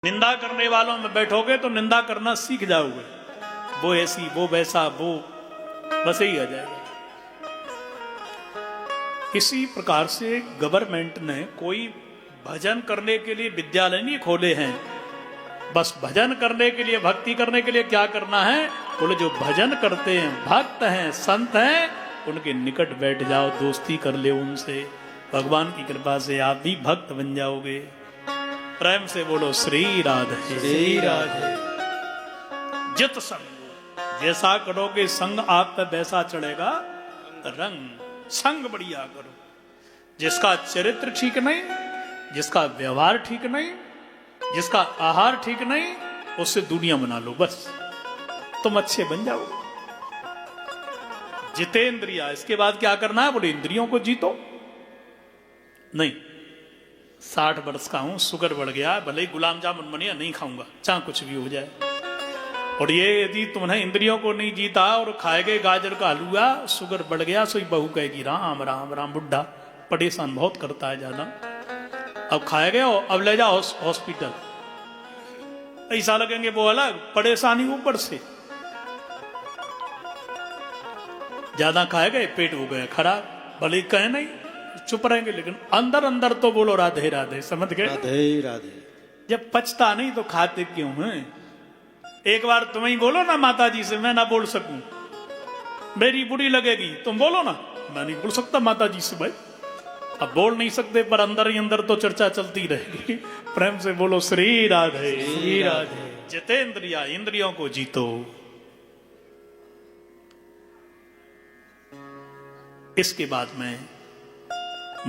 निंदा करने वालों में बैठोगे तो निंदा करना सीख जाओगे। वो ऐसी, वो वैसा, वो बस यही आ जाएगा। इसी प्रकार से गवर्नमेंट ने कोई भजन करने के लिए विद्यालय नहीं खोले हैं। बस भजन करने के लिए, भक्ति करने के लिए क्या करना है? बोले जो भजन करते हैं, भक्त हैं, संत हैं, उनके निकट बैठ जाओ, दोस्ती कर ले उनसे। भगवान की कृपा से आप भी भक्त बन जाओगे। प्रेम से बोलो श्री राधे, श्री राधे। जित संग, जैसा करोगे संग आप पे वैसा चढ़ेगा रंग। संग बढ़िया करो। जिसका चरित्र ठीक नहीं, जिसका व्यवहार ठीक नहीं, जिसका आहार ठीक नहीं, उससे दुनिया बना लो, बस तुम अच्छे बन जाओ। जितेंद्रिया, इसके बाद क्या करना है? बोले इंद्रियों को जीतो। नहीं, 60 वर्ष का हूं, शुगर बढ़ गया, भले ही गुलाब जामुन बनिया नहीं खाऊंगा, चाहे कुछ भी हो जाए। और ये यदि तुमने इंद्रियों को नहीं जीता और खाए गए गाजर का हलवा, शुगर बढ़ गया, सोई बहू कहेगी राम राम राम। बुढ़ा परेशान बहुत करता है ज्यादा। अब खाए गए हो, अब ले जाओ हॉस्पिटल। ऐसा लगेंगे वो अलग, परेशानी ऊपर से। ज्यादा खाए गए, पेट हो गया खराब, भले ही कहे नहीं, चुप रहेंगे, लेकिन अंदर अंदर तो बोलो राधे राधे। समझ गए? राधे राधे। जब पचता नहीं तो खाते क्यों हैं? एक बार तुम ही बोलो ना माता जी से, मैं ना बोल सकूं, मेरी बुरी लगेगी। तुम बोलो ना, मैं नहीं बोल सकता माता जी से भाई। अब बोल नहीं सकते, पर अंदर ही अंदर तो चर्चा चलती रहेगी। प्रेम से बोलो श्री राधे, श्री राधे। जितेंद्रिया, इंद्रियों को जीतो। इसके बाद में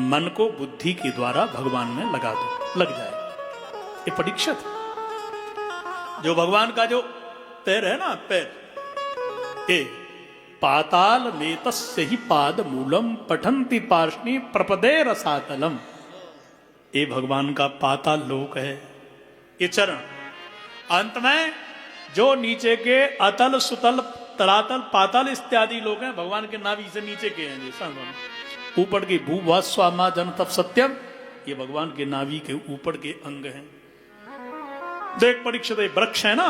मन को बुद्धि के द्वारा भगवान में लगा दो, लग जाए। ये परीक्षा है। जो भगवान का जो पैर है ना, पैर, ये पाताल में तस्य ही पाद मूलम पठंति पार्ष्णी प्रपदे रसातलम। ये भगवान का पाताल लोक है, ये चरण। अंत में जो नीचे के अतल, सुतल, तलातल, पाताल इत्यादि लोग हैं, भगवान के नाभि से नीचे के हैं। जैसा ऊपर के भू स्वामा जन तप सत्यम, ये भगवान के नाभि के ऊपर के अंग हैं। देख परीक्षित, वृक्ष है ना,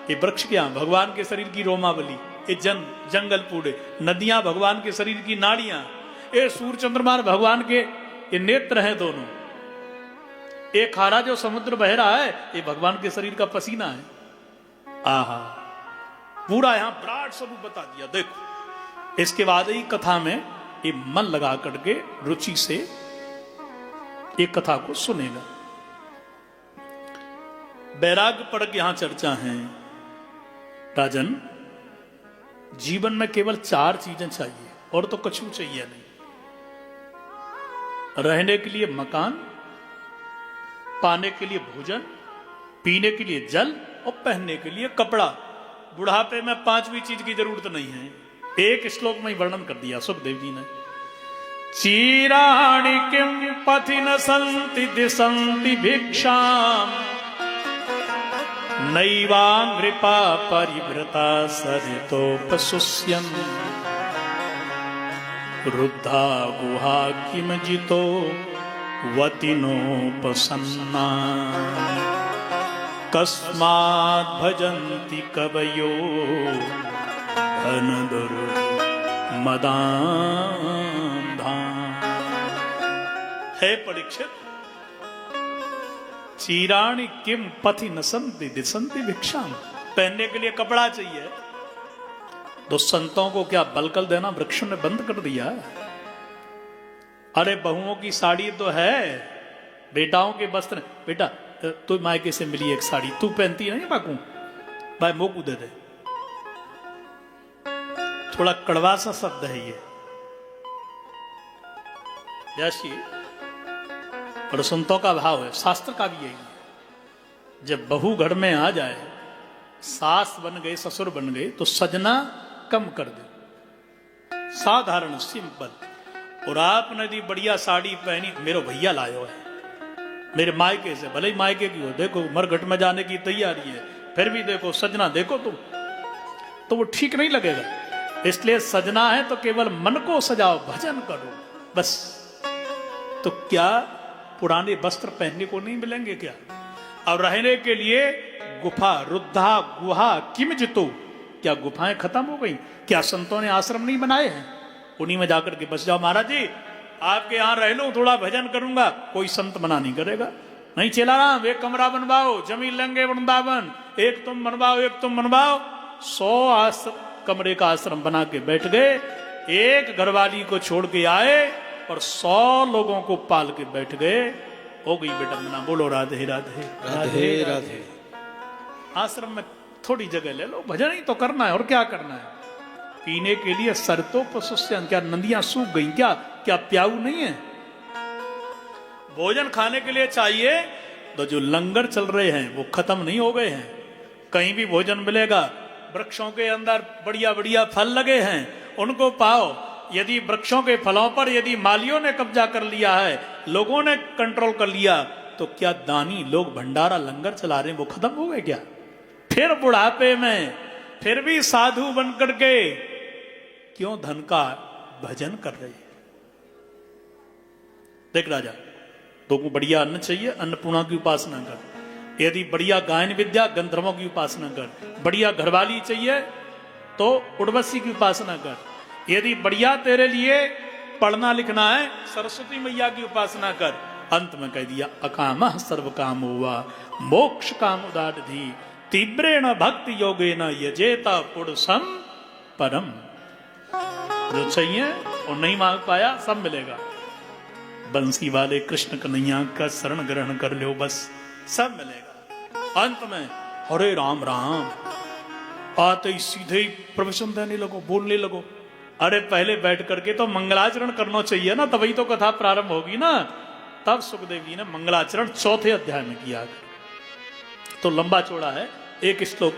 ये वृक्ष क्या? भगवान के शरीर की रोमावली। ये जंगल पूरे, नदियां भगवान के शरीर की नाड़ियां, ये सूर्य चंद्रमा भगवान के ये नेत्र हैं दोनों। एक खारा जो समुद्र बह रहा है, ये भगवान के शरीर का पसीना है। आहा, पूरा यहां विराट स्वरूप बता दिया। देखो, इसके बाद ही कथा में ये मन लगा करके रुचि से एक कथा को सुनेगा। वैराग्य पर यहां चर्चा है। राजन, जीवन में केवल 4 चीजें चाहिए, और तो कुछ भी चाहिए नहीं। रहने के लिए मकान, पाने के लिए भोजन, पीने के लिए जल, और पहनने के लिए कपड़ा। बुढ़ापे में 5वीं चीज की जरूरत नहीं है। एक श्लोक में ही वर्णन कर दिया सुखदेव जी ने। चीराणि किम पथि न संति दिशन्ति भिक्षाम, नैवांग्रिपा परिवृता सरितोपसुष्यन्, रुद्धा गुहा किम जितो वतिनोपसन्ना, कस्मात् भजन्ति कवयो धनदुर्मदान्धान्। हे परीक्षित, चीराणि किम पथि न संति दिशन्ति भिक्षाम। पहनने के लिए कपड़ा चाहिए, तो संतों को क्या बलकल देना वृक्षों ने बंद कर दिया? अरे बहुओं की साड़ी तो है, बेटाओं के वस्त्र। बेटा तू मायके से मिली एक साड़ी, तू पहनती है नहीं बाकू, भाई मोकू दे दे। थोड़ा कड़वा सा शब्द है ये, जैसी, और संतों का भाव है, शास्त्र का भी यही है। जब बहू घर में आ जाए, सास बन गए, ससुर बन गए, तो सजना कम कर दे, साधारण सिंपल। और आपने यदि बढ़िया साड़ी पहनी, मेरे भैया लायो है मेरे मायके से, भले ही मायके की हो, देखो मरघट में जाने की तैयारी है, फिर भी देखो सजना देखो तुम, तो वो ठीक नहीं लगेगा। इसलिए सजना है तो केवल मन को सजाओ, भजन करो, बस। तो क्या पुराने वस्त्र पहनने को नहीं मिलेंगे क्या? और रहने के लिए गुफा, रुद्धा गुहा किम जितो, क्या गुफाएं खत्म हो गई? क्या संतों ने आश्रम नहीं बनाए हैं? उन्हीं में जाकर के बस जाओ। महाराज जी आपके यहां रह लूं, थोड़ा भजन करूंगा, कोई संत मना नहीं करेगा। नहीं चला राम, एक कमरा बनवाओ, जमीन लेंगे वृंदावन, एक तुम बनवाओ, एक तुम बनवाओ। 100 कमरे का आश्रम बना के बैठ गए, एक घरवाली को छोड़ के आए और 100 लोगों को पाल के बैठ गए। हो गई विडंबना। बोलो राधे राधे। राधे राधे। आश्रम में थोड़ी जगह ले लो, भजन ही तो करना है, और क्या करना है? पीने के लिए सरतों पशुष्यन, क्या नदियां सूख गई? क्या क्या प्याऊ नहीं है? भोजन खाने के लिए चाहिए तो जो लंगर चल रहे हैं वो खत्म नहीं हो गए हैं। कहीं भी भोजन मिलेगा। वृक्षों के अंदर बढ़िया बढ़िया फल लगे हैं, उनको पाओ। यदि वृक्षों के फलों पर यदि मालियों ने कब्जा कर लिया है, लोगों ने कंट्रोल कर लिया, तो क्या दानी लोग भंडारा लंगर चला रहे हैं वो खत्म हो गए क्या? फिर बुढ़ापे में फिर भी साधु बन करके क्यों धन का भजन कर रहे हैं? देख राजा, तुमको बढ़िया अन्न चाहिए, अन्नपूर्णा की उपासना कर। यदि बढ़िया गायन विद्या, गंधर्वों की उपासना कर। बढ़िया घरवाली चाहिए तो उर्वशी की उपासना कर। यदि बढ़िया तेरे लिए पढ़ना लिखना है, सरस्वती मैया की उपासना कर। अंत में कह दिया अकाम सर्व काम हुआ मोक्ष काम उदारधी तीव्रेण भक्ति योगेन यजेता पुरुषम परम। जो चाहिए और नहीं मांग पाया सब मिलेगा। बंसी वाले कृष्ण कन्हैया का शरण ग्रहण कर लो, बस सब मिलेगा। अंत में हरे राम राम आते ही सीधे ही प्रवचन देने लगो, बोलने लगो। अरे पहले बैठ करके तो मंगलाचरण करना चाहिए ना, तभी तो कथा प्रारंभ होगी ना। तब सुखदेव जी ने मंगलाचरण 4थे अध्याय में किया। तो लंबा चौड़ा है, एक श्लोक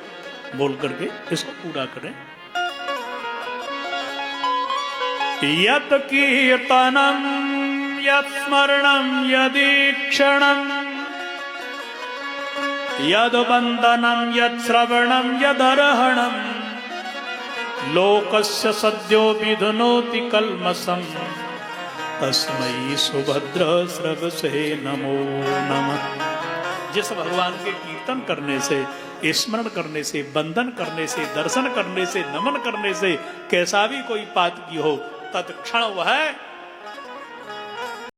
बोल करके इसको पूरा करें। यत कीर्तनम यत स्मरणम यदीक्षणम यद वंदनम यद श्रवणम यदर्हणम लोकस्य सद्यो विधुनोति कल्मषम् तस्मै सुभद्र स्रवसे नमो नमः। जिस भगवान के कीर्तन करने से, स्मरण करने से, वंदन करने से, दर्शन करने से, नमन करने से कैसा भी कोई पातकी हो, तत्क्षण वह